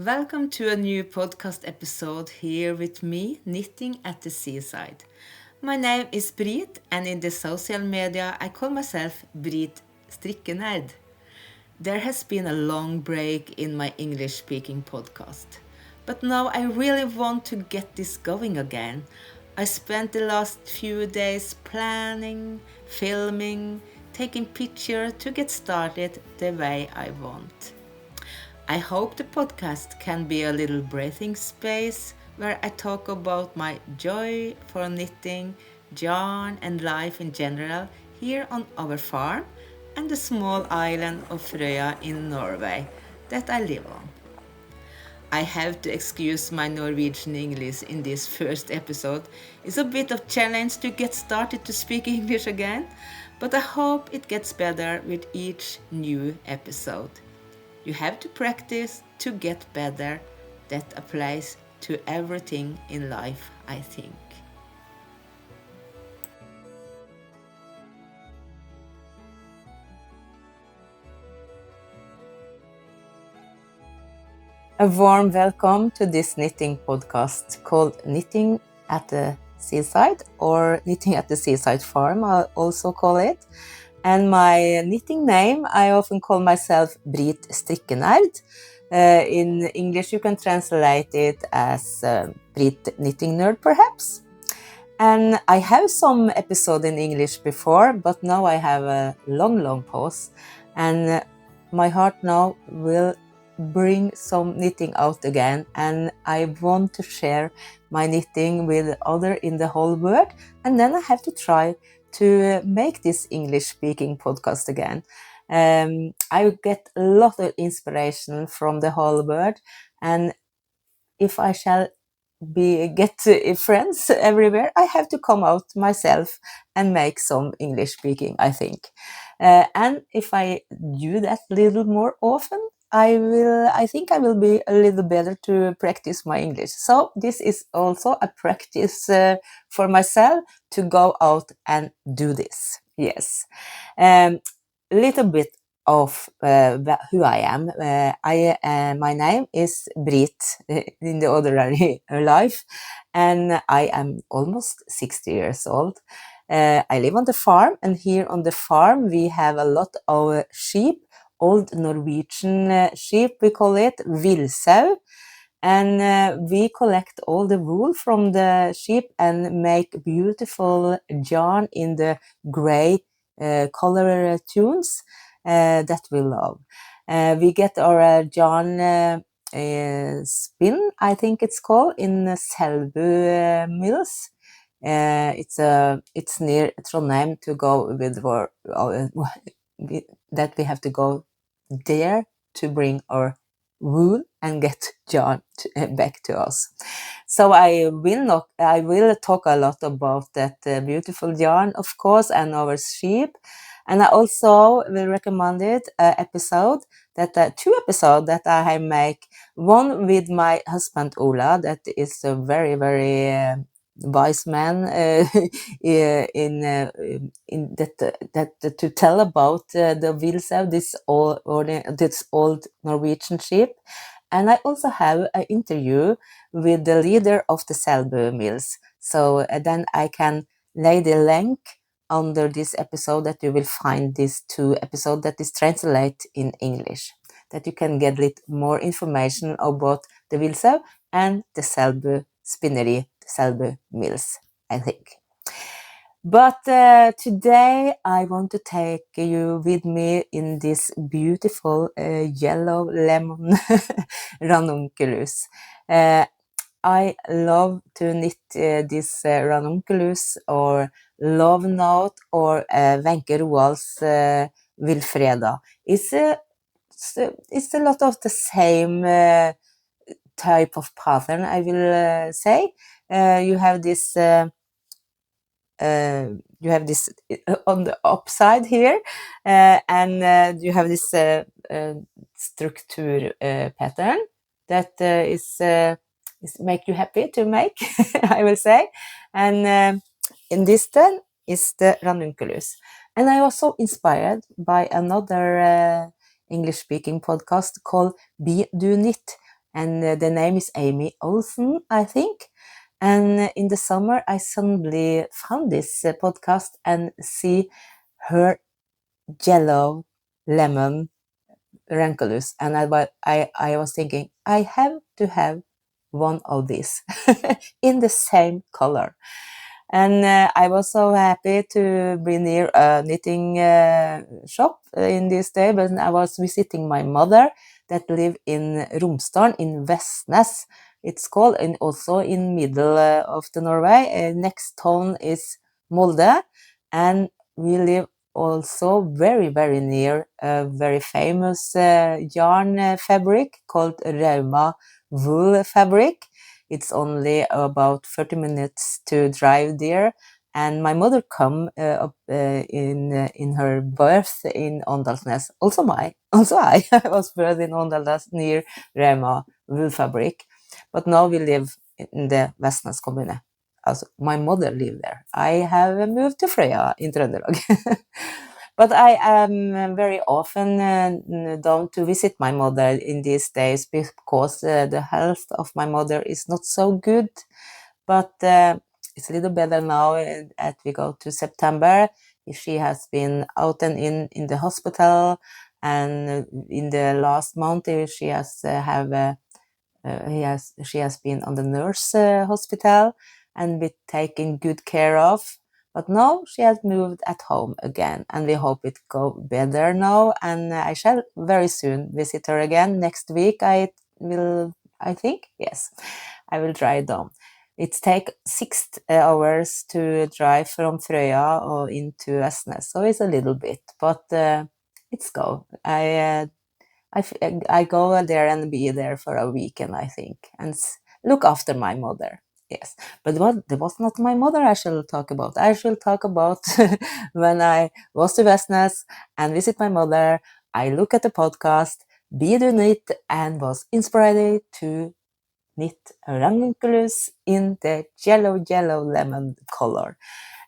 Welcome to a new podcast episode here with me, Knitting at the Seaside. My name is Brit, and in the social media I call myself Brit Strikkenerd. There has been a long break in my English speaking podcast, but now I really want to get this going again. I spent the last few days planning, filming, taking pictures to get started the way I want. I hope the podcast can be a little breathing space where I talk about my joy for knitting, yarn, and life in general here on our farm and the small island of Frøya in Norway that I live on. I have to excuse my Norwegian English in this first episode. It's a bit of challenge to get started to speak English again, but I hope it gets better with each new episode. You have to practice to get better. That applies to everything in life, I think. A warm welcome to this knitting podcast called Knitting at the Seaside, or Knitting at the Seaside Farm, I'll also call it. And my knitting name, I often call myself Brit Strikkenerd. In English, you can translate it as Brit Knitting Nerd, perhaps. And I have some episode in English before, but now I have a long pause. And my heart now will bring some knitting out again. And I want to share my knitting with others in the whole world. And then I have to try to make this English-speaking podcast again. I get a lot of inspiration from the whole world, and if I shall get friends everywhere, I have to come out myself and make some English-speaking, I think. And if I do that a little more often, I think I will be a little better to practice my English. So this is also a practice for myself to go out and do this. Yes. Little bit of who I am. My name is Brit in the ordinary life, and I am almost 60 years old. I live on the farm, and here on the farm we have a lot of sheep, old Norwegian sheep, we call it villsau, and we collect all the wool from the sheep and make beautiful yarn in the gray color tunes that we love. We get our yarn spin, I think it's called, in selbu mills. It's near Trondheim to go with that we have to go there to bring our wool and get yarn back to us. So I will talk a lot about that beautiful yarn, of course, and our sheep. And I also will recommend it two episodes that I make. One with my husband Ola, that is a very wise man in that to tell about the villsau, this old Norwegian sheep. And I also have an interview with the leader of the selbu mills. So then I can lay the link under this episode that you will find these two episodes that is translated in English, that you can get a little more information about the villsau and the selbu spinnery, the selbu mills, I think. But today I want to take you with me in this beautiful yellow lemon Ranunculus. I love to knit this Ranunculus or Love Note or Wenche Roald's Wilfreda. It's a lot of the same type of pattern, I will say. You have this on the upside here, and you have this structure pattern that is make you happy to make, I will say. And in this turn is the Ranunculus. And I was so inspired by another English-speaking podcast called Be Do Knit, and the name is Amy Olsen, I think. And in the summer, I suddenly found this podcast and see her yellow lemon Ranunculus, and I was thinking I have to have one of these in the same color. And I was so happy to be near a knitting shop in this day, but I was visiting my mother that live in Romsdalen in Vestnes. It's called, and also in middle of the Norway. Next town is Molde, and we live also very near a very famous yarn fabric called Rauma wool fabric. It's only about 30 minutes to drive there. And my mother come up in her birth in Åndalsnes. Also I was birthed in Åndalsnes near Rema wool fabric. But now we live in the Vestnes kommune. Also, my mother lived there. I have moved to Frøya in Trøndelag. But I am very often down to visit my mother in these days because the health of my mother is not so good. But it's a little better now as we go to September. She has been out and in the hospital, and in the last month she has she has been on the nurse hospital and been taken good care of. But now she has moved at home again, and we hope it go better now. And I shall very soon visit her again next week. I think, yes, I will drive down. It takes 6 hours to drive from Frøya or into Vestnes, so it's a little bit, but it's go. I go there and be there for a weekend, I think, and look after my mother. Yes, but that was not my mother I shall talk about. I shall talk about when I was to Vestnes and visit my mother. I look at the podcast, be the knit, and was inspired to knit a Ranunculus in the yellow lemon color.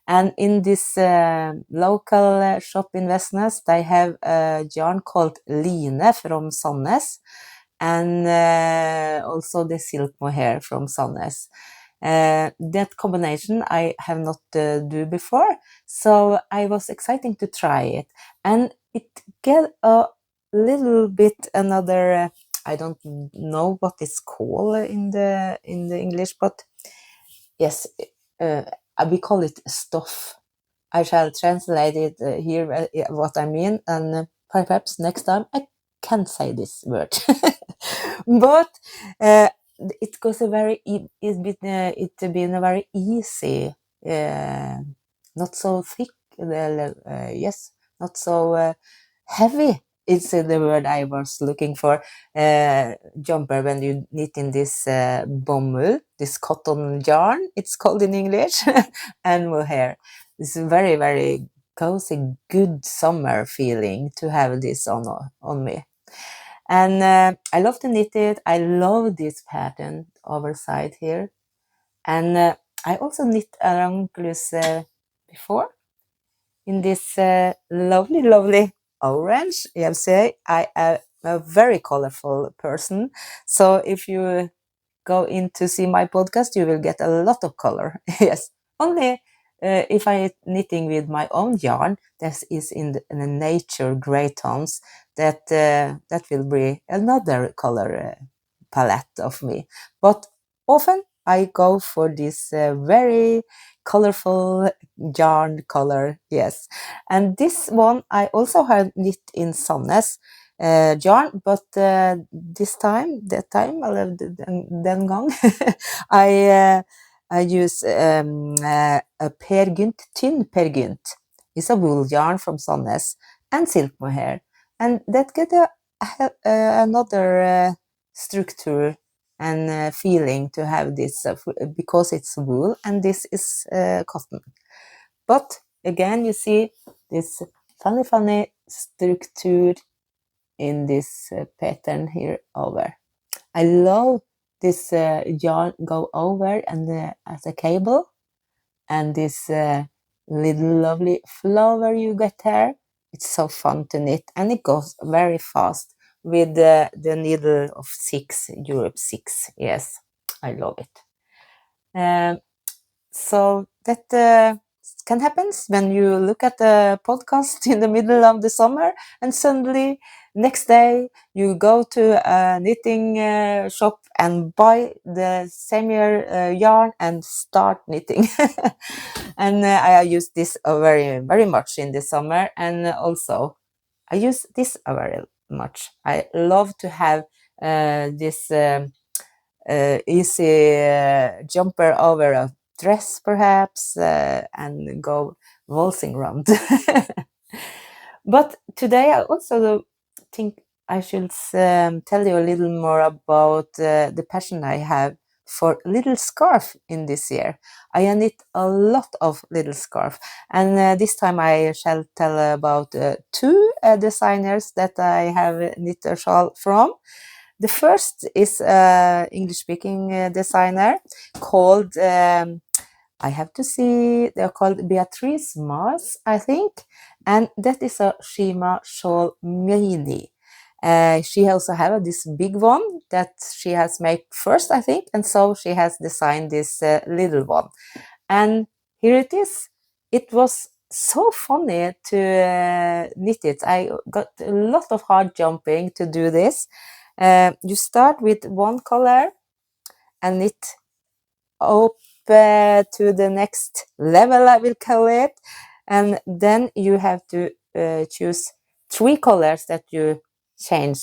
And in this local shop in Vestnes, they have a yarn called Line from Sandnes, and also the silk mohair from Sandnes. That combination I have not do before, so I was exciting to try it, and it get a little bit another. I don't know what it's called in the English, but yes, we call it stuff. I shall translate it here what I mean, and perhaps next time I can say this word. But it goes a very it's been a very easy, not so thick, yes, not so heavy. It's the word I was looking for. Jumper when you knit in this bomull, this cotton yarn, it's called in English, and mohair. It's a very cozy, good summer feeling to have this on me. And I love to knit it. I love this pattern overside here. And I also knit a Ranuculus before in this lovely orange. You have to say I am a very colorful person. So if you go in to see my podcast, you will get a lot of color. Yes, only if I knitting with my own yarn, that is in the nature gray tones, that will be another color palette of me. But often I go for this very colorful yarn color. Yes, and this one I also have knit in Sandnes yarn, but that time den gang I use a Per Gynt, tynn Per Gynt. It's a wool yarn from Sandnes and silk mohair, and that get another structure and feeling to have this because it's wool and this is cotton. But again, you see this funny structure in this pattern here over. I love this yarn go over and as a cable, and this little lovely flower you get there. It's so fun to knit, and it goes very fast. with the needle of 6, Europe 6. Yes, I love it. So that can happen when you look at the podcast in the middle of the summer and suddenly next day you go to a knitting shop and buy the same yarn and start knitting. And I use this very much in the summer, and also I use this very much. I love to have this easy jumper over a dress, perhaps, and go waltzing around. But today I also think I should tell you a little more about the passion I have for little scarf in this year. I knit a lot of little scarf, and this time I shall tell about two designers that I have knit a shawl from. The first is English-speaking designer called, I have to see, they're called Beatrice Mars, I think, and that is a Shima Shawl mini. She also have this big one that she has made first, I think, and so she has designed this little one. And here it is. It was so funny to knit it. I got a lot of hard jumping to do this. You start with one color and knit up to the next level, I will call it, and then you have to choose 3 colors that you change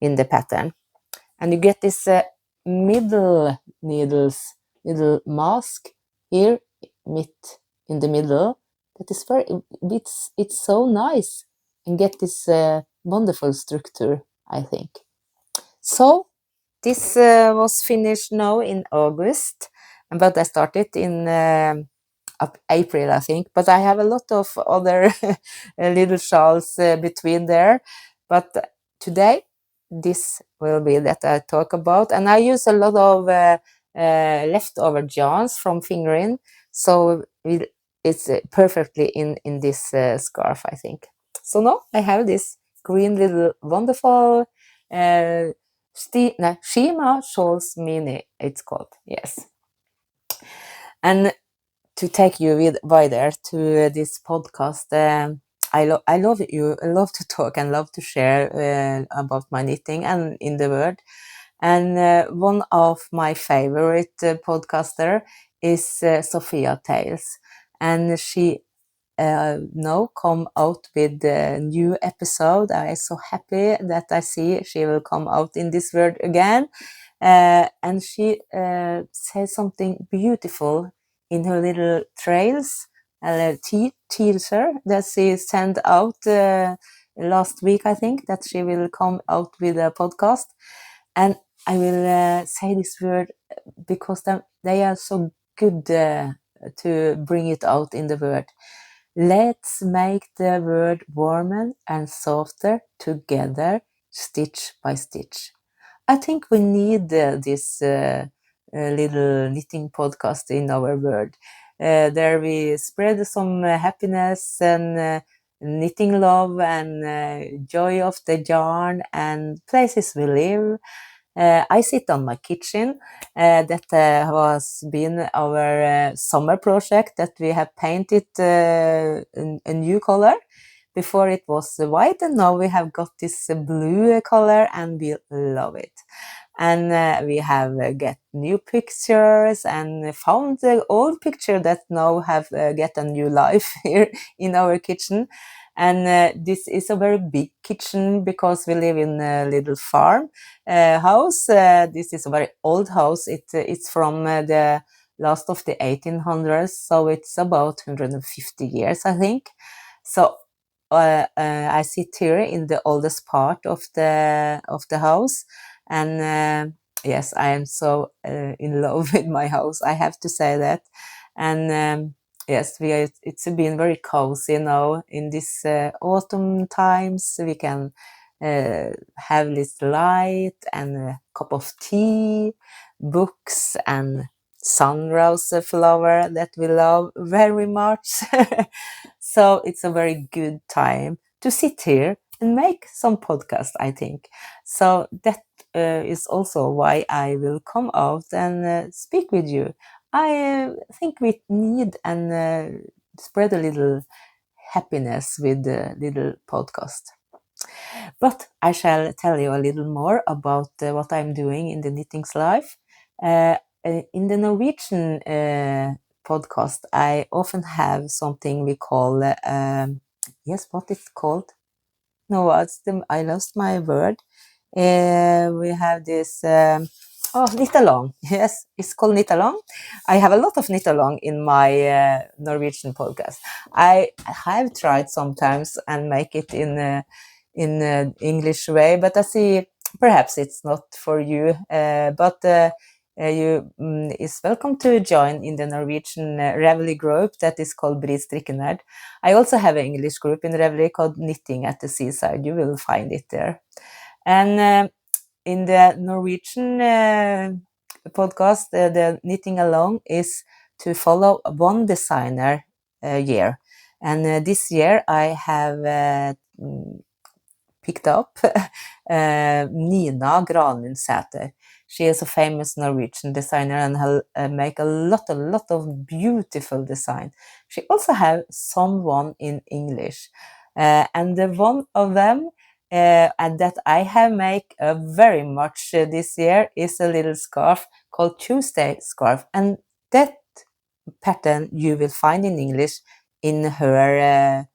in the pattern, and you get this middle needles, little mask here, mid in the middle. That is it's so nice, and get this wonderful structure, I think. So this was finished now in August, but I started in April, I think. But I have a lot of other little shawls between there. But today, this will be that I talk about, and I use a lot of leftover yarns from fingering, so it's perfectly in this scarf, I think. So now I have this green little wonderful Shima Shawls Mini, it's called, yes. And to take you by there to this podcast, I love you. I love to talk and love to share about my knitting and in the world. And one of my favorite podcaster is Sophia Tales, and she now come out with a new episode. I'm so happy that I see she will come out in this world again. And she says something beautiful in her little trails, teaser that she sent out last week, I think, that she will come out with a podcast. And I will say this word because they are so good to bring it out in the word. Let's make the word warmer and softer together, stitch by stitch. I think we need this little knitting podcast in our world. There we spread some happiness and knitting love and joy of the yarn and places we live. I sit on my kitchen. That was been our summer project that we have painted a new color. Before it was white, and now we have got this blue color, and we love it. And we have get new pictures and found the old picture that now have get a new life here in our kitchen. And this is a very big kitchen because we live in a little farm house. This is a very old house. It's from the last of the 1800s, so it's about 150 years, I think. So I sit here in the oldest part of the house, and yes, I am so in love with my house. I have to say that, and yes, it's been very cozy now in this autumn times. We can have this light and a cup of tea, books, and sunrose flower that we love very much. So it's a very good time to sit here make some podcast, I think. So that is also why I will come out and speak with you. I think we need and spread a little happiness with the little podcast. But I shall tell you a little more about what I'm doing in the Knittings life. In the Norwegian podcast, I often have something we call, yes, what is it called? No, I lost my word. We have this, knit along. Yes, it's called knit along. I have a lot of knit along in my Norwegian podcast. I have tried sometimes and make it in English way, but I see perhaps it's not for you. You is welcome to join in the Norwegian Ravelry group that is called Brit Strikkenerd. I also have an English group in Ravelry called Knitting at the Seaside. You will find it there. And in the Norwegian podcast, the knitting along is to follow one designer a year. And this year I have picked up Nina Granlund Sæther. She is a famous Norwegian designer and make a lot of beautiful design. She also have someone in English, and the one of them and that I have make very much this year is a little scarf called Tuesday scarf, and that pattern you will find in English in her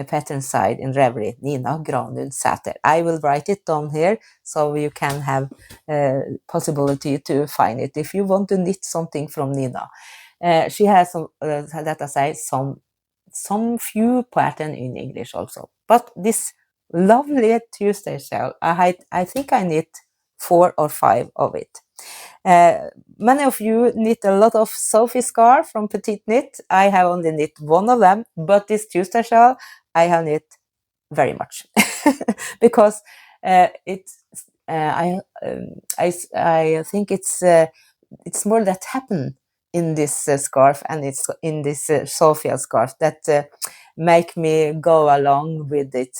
pattern side in Ravelry, Nina Granlund Sæther. I will write it down here so you can have possibility to find it if you want to knit something from Nina. She has some, let us say, some few pattern in English also. But this lovely Tuesday shawl, I think I knit 4 or 5 of it. Many of you knit a lot of Sophie scarf from Petite Knit. I have only knit one of them, but this Tuesday shawl I have knit very much because I think it's more that happen in this scarf, and it's in this Sophia scarf that make me go along with it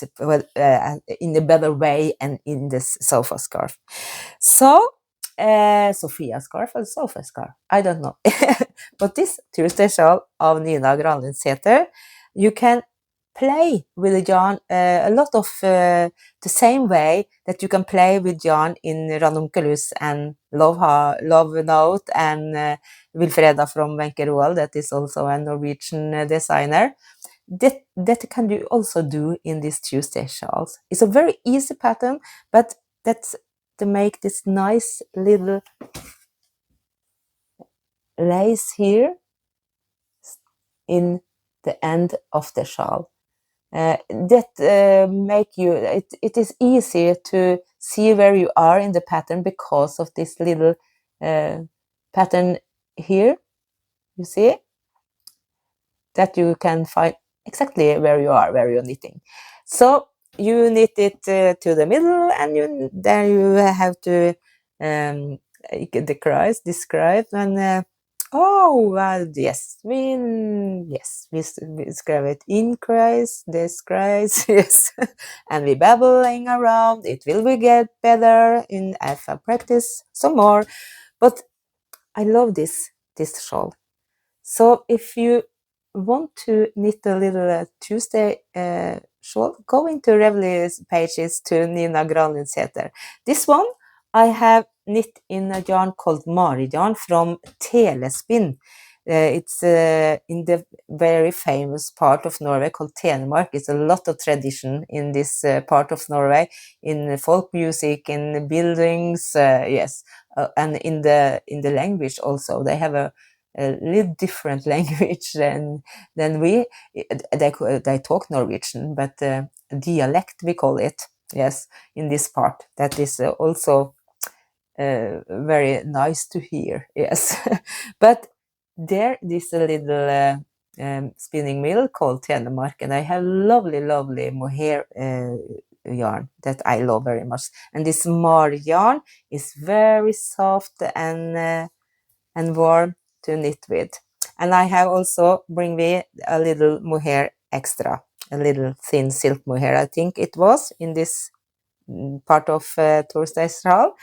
in a better way and in this Sophia scarf. So Sophia scarf or Sophia scarf, I don't know. But this Tuesday shawl of Nina Granlund Sæther, you can play with the yarn a lot of the same way that you can play with yarn in Ranunculus and Love Note and Wilfreda from Wenche Roald, that is also a Norwegian designer. That can you also do in these Tuesday shawls. It's a very easy pattern, but that's to make this nice little lace here in the end of the shawl. That make you, it is easy to see where you are in the pattern because of this little pattern here, you see, that you can find exactly where you are, where you're knitting. So you knit it to the middle, and then you have to describe, and yes, we describe it increase, describe, yes, and we babbling around. It will be get better if I practice some more. But I love this shawl. So if you want to knit a little Tuesday shawl, go into Ravelry's pages to Nina Granlund Sæther. This one I have knit in a yarn called Mari yarn from Telespinn. It's in the very famous part of Norway called Telemark. It's a lot of tradition in this part of Norway, in folk music, in buildings, yes, and in the language also. They have a little different language than we. They talk Norwegian, but dialect we call it. Yes, in this part, that is also very nice to hear. Yes, but there is a little spinning mill called Telemark, and I have lovely mohair yarn that I love very much. And this mar yarn is very soft and warm to knit with. And I have also bring me a little mohair extra. a little thin silk mohair, I think it was, in this part of Torstein shawl.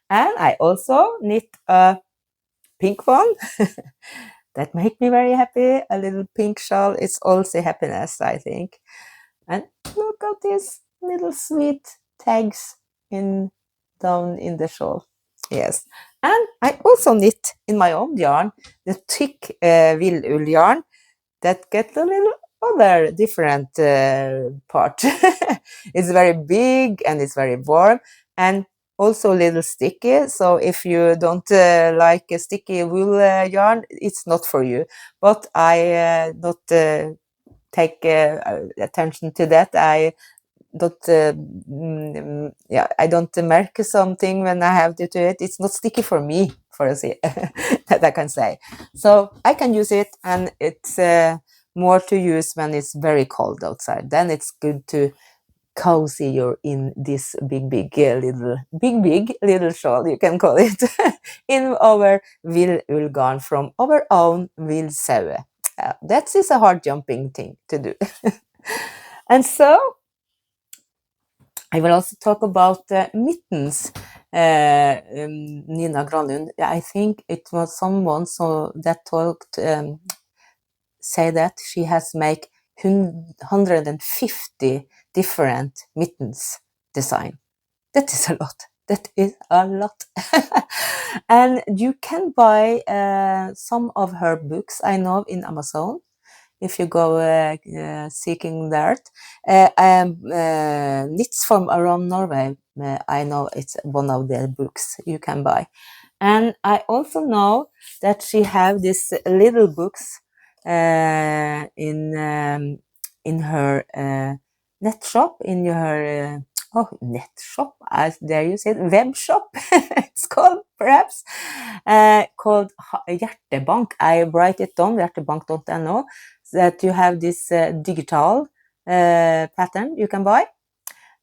And I also knit a pink one that make me very happy. A little pink shawl. It's also happiness, I think. And look at these little sweet tags down in the shawl. Yes. And I also knit in my own yarn the thick wool yarn that get a little other different part. It's very big and it's very warm and also a little sticky. So if you don't like a sticky wool yarn, it's not for you. But I not take attention to that. I don't I don't mark something when I have to do it. It's not sticky for me, for a say that I can say. So I can use it, and it's more to use when it's very cold outside. Then it's good to cozy you're in this big little shawl, you can call it, in our wool garn from our own wool sew. That is a hard jumping thing to do. And so I will also talk about Mittens. Nina Granlund, I think it was someone that talked, say that she has made 150 different mittens design. That is a lot. That is a lot. And you can buy some of her books, I know, in Amazon. If you go seeking that. Knits from around Norway, I know it's one of the books you can buy. And I also know that she have these little books in her net shop, in her net shop, as there you say, web shop. It's called, perhaps, called Hjertebank. I write it down, hjertebank.no, that you have this digital pattern you can buy,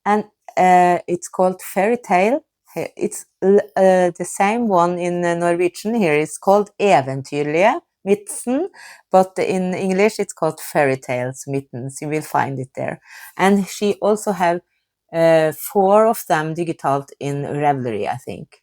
and it's called Fairy Tale. It's the same one in Norwegian. Here it's called Eventyrlige Mittens, but in English it's called Fairy Tales Mittens. You will find it there. And she also have 4 of them digital in Ravelry, I think.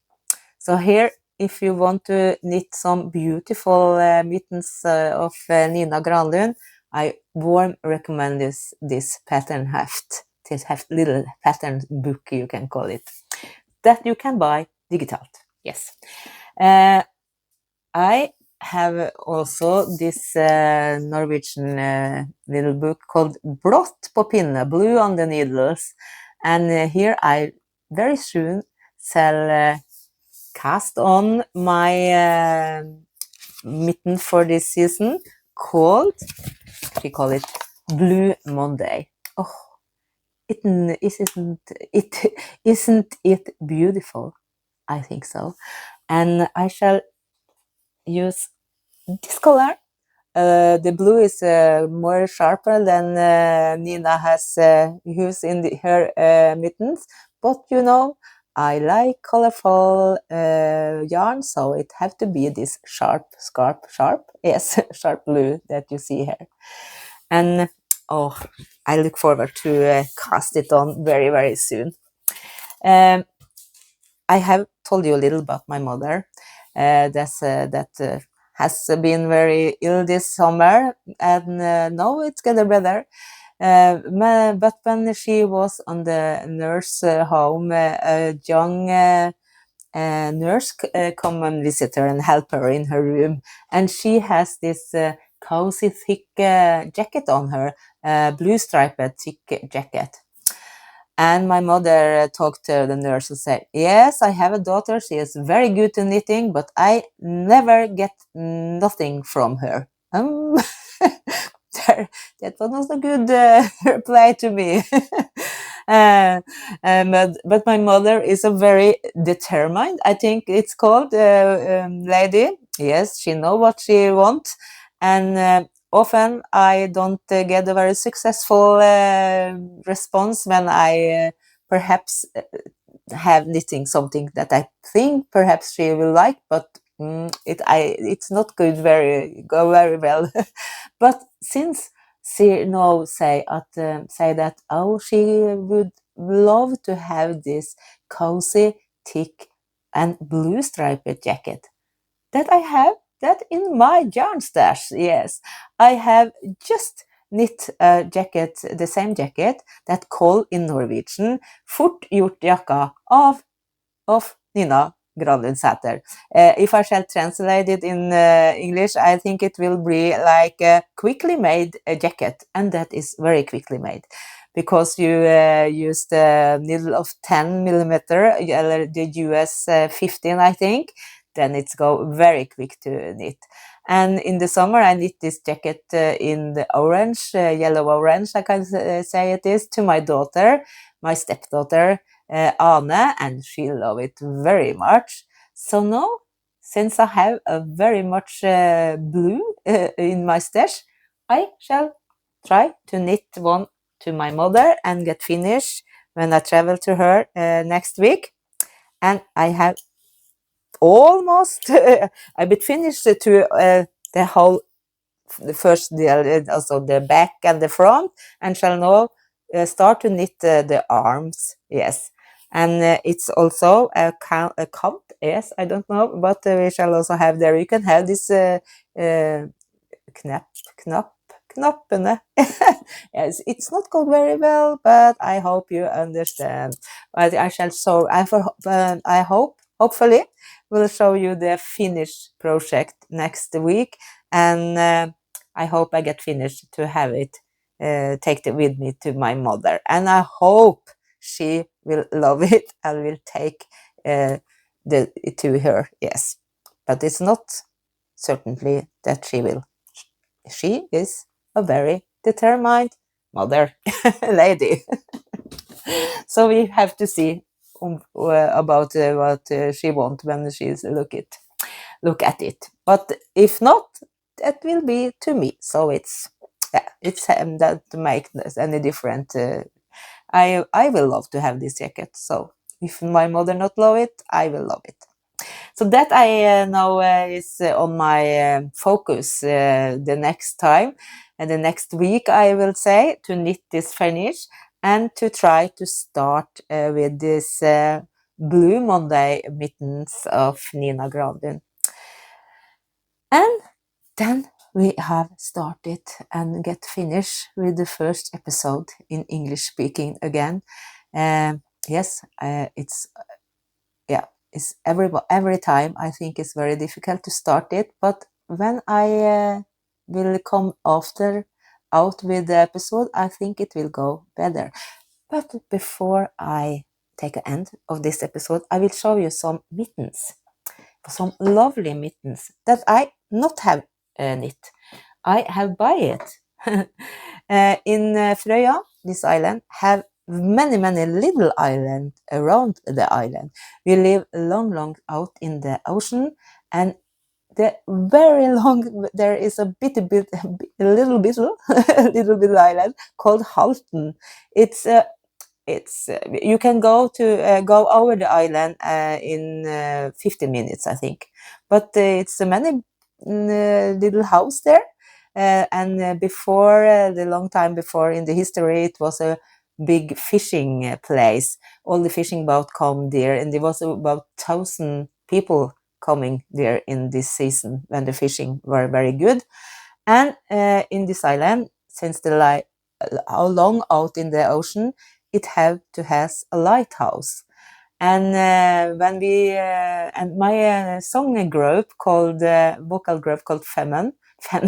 So here, if you want to knit some beautiful mittens of Nina Granlund, I warm recommend this pattern heft. This little pattern book, you can call it, that you can buy digital. Yes. I have also this Norwegian little book called Blått på pinne, Blue on the Needles. And here I very soon shall cast on my mitten for this season, we call it Blue Monday. Oh, isn't it beautiful? I think so. And I shall use this color. The blue is more sharper than Nina has used in her mittens, but you know, I like colorful yarn, so it have to be this sharp, yes, sharp blue that you see here. And oh, I look forward to cast it on very, very soon. I have told you a little about my mother. That has been very ill this summer, and now it's getting better. But when she was on the nurse home, a young nurse come and visit her and help her in her room, and she has this cozy thick jacket on her, blue striped thick jacket. And my mother talked to the nurse and said, yes, I have a daughter. She is very good to knitting, but I never get nothing from her. That was a good reply to me. But my mother is a very determined, I think it's called, lady. Yes, she knows what she wants. And often I don't get a very successful response when I perhaps have knitting something that I think perhaps she will like, but it's not go very well. But since she now say that, oh, she would love to have this cozy, thick, and blue striped jacket that I have that in my yarn stash. Yes, I have just knit a jacket, the same jacket that called in Norwegian Fort gjort jakka of Nina Granlund Sæther. If I shall translate it in English, I think it will be like a quickly made jacket, and that is very quickly made because you use the needle of 10 millimeter, the US 15, I think. Then it's go very quick to knit. And in the summer, I knit this jacket in the orange, yellow orange, I can say it is, to my daughter, my stepdaughter, ane, and she loved it very much. So now, since I have a very much blue in my stash, I shall try to knit one to my mother and get finished when I travel to her next week. And I have almost a bit finished to the whole, the first, also the back and the front, and shall now start to knit the arms. Yes, and it's also a count. Yes, I don't know, but we shall also have there. You can have this uh, knappene. Yes, it's not going very well, but I hope you understand. But I shall show. I hope, hopefully, will show you the finished project next week, and I hope I get finished to have it. Take it with me to my mother, and I hope she will love it and will take it to her. Yes, but it's not certainly that she will. She is a very determined mother lady. So we have to see about what she wants when she's look at it. But if not, that will be to me. So it's that make any different. I will love to have this jacket. So if my mother not love it, I will love it. So that I know is on my focus the next time and the next week, I will say, to knit this finish and to try to start with this Blue Monday mittens of Nina Granlund. And then we have started and get finished with the first episode in English speaking again. Yes, it's every time I think it's very difficult to start it, but when I will come out with the episode, I think it will go better. But before I take an end of this episode, I will show you some mittens, some lovely mittens that I not have knit. I have buy it. In Frøya, this island, have many little islands around the island. We live long out in the ocean, and the very long there is a little little bit island called Halten. It's you can go over the island in 15 minutes, I think, but it's a many little house there. And before the long time before in the history, it was a big fishing place. All the fishing boat come there, and there was about 1,000 people coming there in this season when the fishing were very good. And in this island, since how long out in the ocean, it have to has a lighthouse. And when we and my song group called vocal group called Femmen, Fam.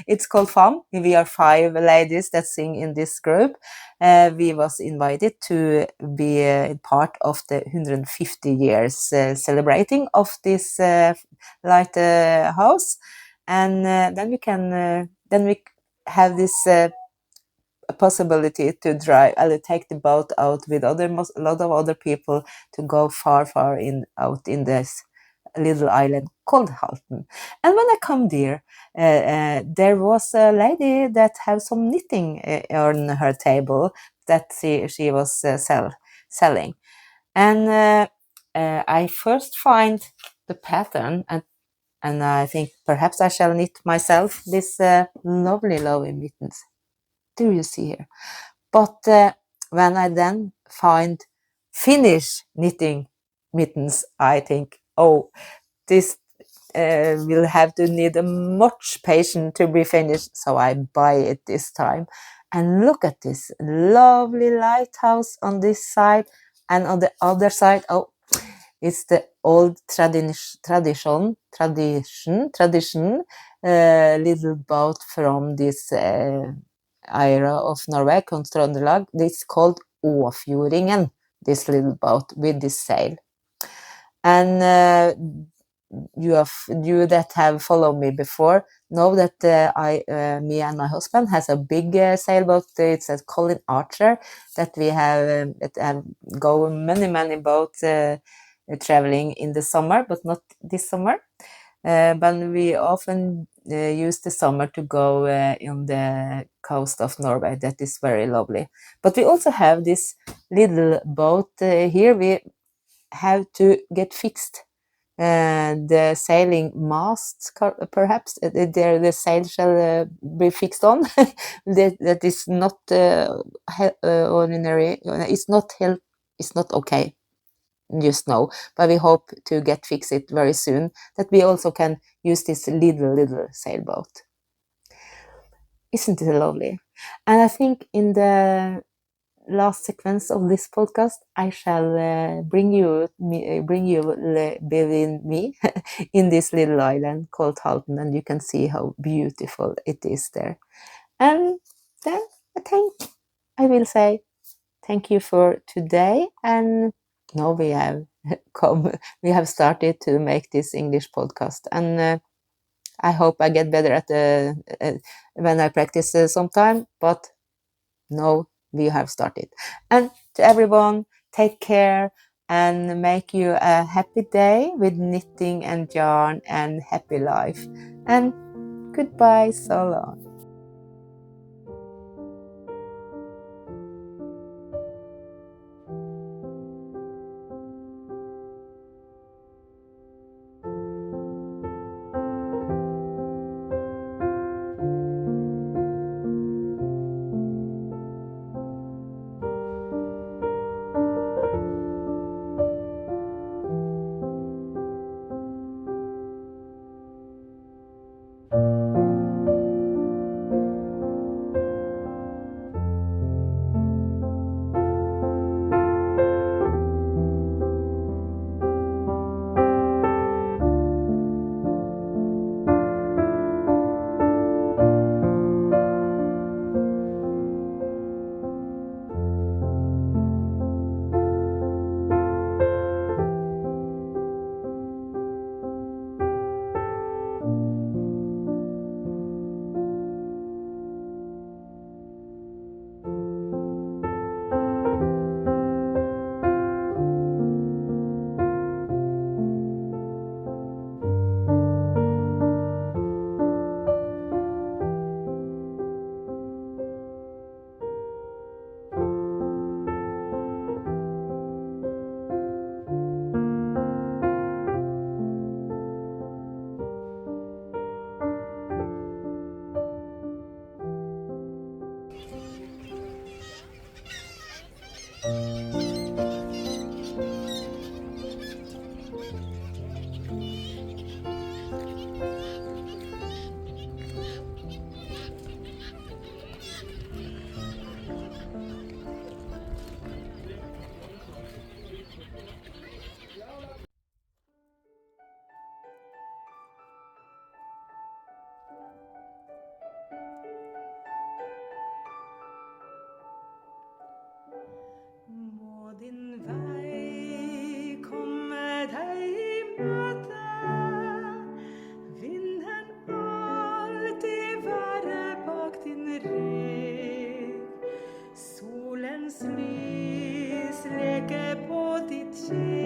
It's called Fam. We are 5 ladies that sing in this group. We was invited to be part of the 150 years celebrating of this lighthouse, and then we have this possibility to take the boat out with a lot of other people to go far out in this little island called Halten. And when I come there, there was a lady that had some knitting on her table that she was selling. And I first find the pattern, and And I think perhaps I shall knit myself this lovely mittens. Do you see here? But when I then finish knitting mittens, I think, oh, this will have to need a much patience to be finished, so I buy it this time. And look at this lovely lighthouse on this side, and on the other side, oh, it's the old tradition, little boat from this era of Norway, Trøndelag. It's called Åfjordingen, this little boat with this sail. And you that have followed me before know that me and my husband has a big sailboat. It's a Colin Archer that we have go many boats traveling in the summer, but not this summer. But we often use the summer to go on the coast of Norway. That is very lovely. But we also have this little boat here. We have to get fixed. The sailing mast, perhaps, the sail shall be fixed on. that is not ordinary. It's not okay just now, but we hope to get fix it very soon, that we also can use this little sailboat. Isn't it lovely? And I think in the last sequence of this podcast, I shall bring you be with me in this little island called Halden, and you can see how beautiful it is there. And then I think I will say thank you for today, and now we have started to make this English podcast, and I hope I get better at when I practice sometime, but no, we have started. And to everyone, take care and make you a happy day with knitting and yarn and happy life. And goodbye, so long. Må din vei komme deg i møte, vinden alltid være bak din rygg, solens lys leke på ditt kinn.